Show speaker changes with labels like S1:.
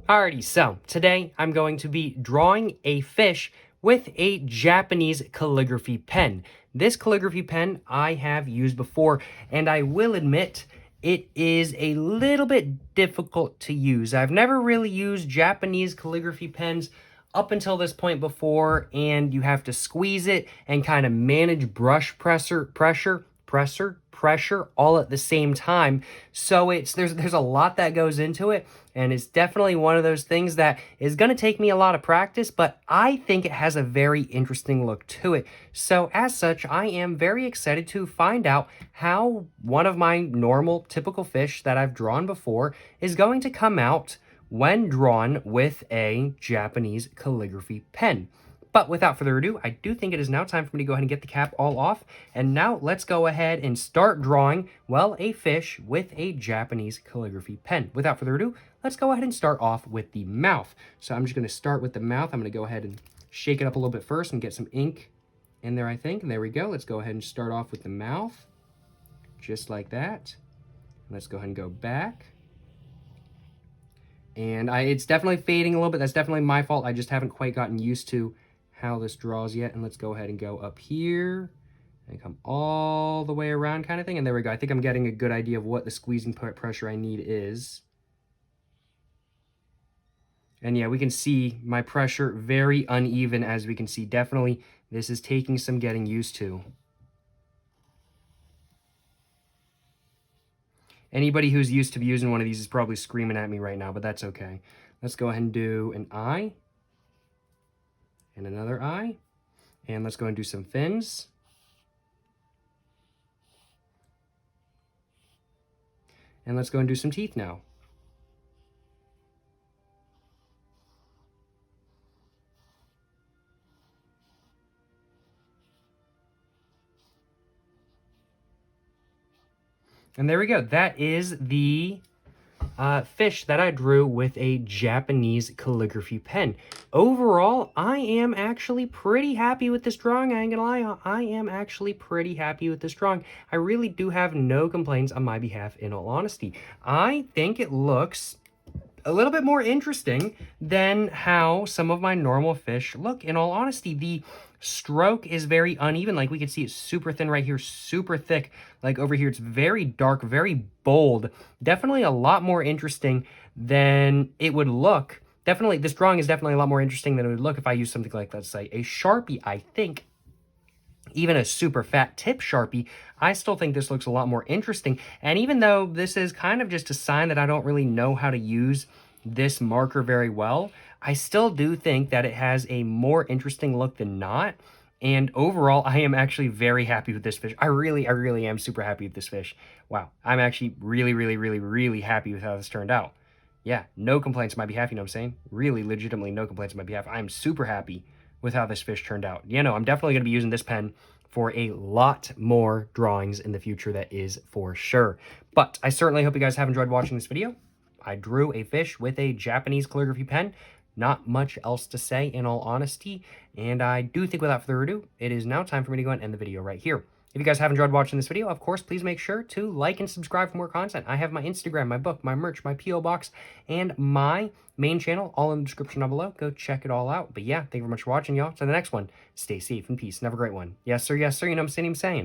S1: Alrighty, so today I'm going to be drawing a fish with a Japanese calligraphy pen. This calligraphy pen I have used before, and I will admit it is a little bit difficult to use. I've never really used Japanese calligraphy pens up until this point before, and you have to squeeze it and kind of manage brush pressure all at the same time. So there's a lot that goes into it, and it's definitely one of those things that is going to take me a lot of practice, but I think it has a very interesting look to it. So as such, I am very excited to find out how one of my normal typical fish that I've drawn before is going to come out when drawn with a Japanese calligraphy pen. But without further ado, I do think it is now time for me to go ahead and get the cap all off. And now let's go ahead and start drawing, well, a fish with a Japanese calligraphy pen. Without further ado, let's go ahead and start off with the mouth. So I'm just going to start with the mouth. I'm going to go ahead and shake it up a little bit first and get some ink in there, I think. And there we go. Let's go ahead and start off with the mouth, just like that. Let's go ahead and go back. And it's definitely fading a little bit. That's definitely my fault. I just haven't quite gotten used to how this draws yet. And let's go ahead and go up here and come all the way around kind of thing. And there we go. I think I'm getting a good idea of what the squeezing pressure I need is. And yeah, we can see my pressure very uneven, as we can see. Definitely, this is taking some getting used to. Anybody who's used to using one of these is probably screaming at me right now, but that's okay. Let's go ahead and do an eye. And another eye. And let's go and do some fins. And let's go and do some teeth now. And there we go. That is the fish that I drew with a Japanese calligraphy pen. Overall, I am actually pretty happy with this drawing. I ain't gonna lie, I am actually pretty happy with this drawing. I really do have no complaints on my behalf, in all honesty. I think it looks a little bit more interesting than how some of my normal fish look, in all honesty. The stroke is very uneven. Like, we can see it's super thin right here, super thick. Like, over here, it's very dark, very bold. Definitely a lot more interesting than it would look. Definitely, this drawing is definitely a lot more interesting than it would look if I used something like, let's say, a Sharpie, I think. Even a super fat tip Sharpie, I still think this looks a lot more interesting. And even though this is kind of just a sign that I don't really know how to use this marker very well, I still do think that it has a more interesting look than not. And overall, I am actually very happy with this fish. I really am super happy with this fish. Wow, I'm actually really happy with how this turned out. Yeah, no complaints on my behalf, you know what I'm saying? Really, legitimately no complaints on my behalf. I'm super happy with how this fish turned out. You know, I'm definitely going to be using this pen for a lot more drawings in the future, that is for sure. But I certainly hope you guys have enjoyed watching this video. I drew a fish with a Japanese calligraphy pen. Not much else to say, in all honesty. And I do think, without further ado, it is now time for me to go and end the video right here. If you guys have enjoyed watching this video, of course, please make sure to like and subscribe for more content. I have my Instagram, my book, my merch, my P.O. box, and my main channel all in the description down below. Go check it all out. But yeah, thank you very much for watching, y'all. To the next one, stay safe and peace and have a great one. Yes, sir, you know what I'm saying?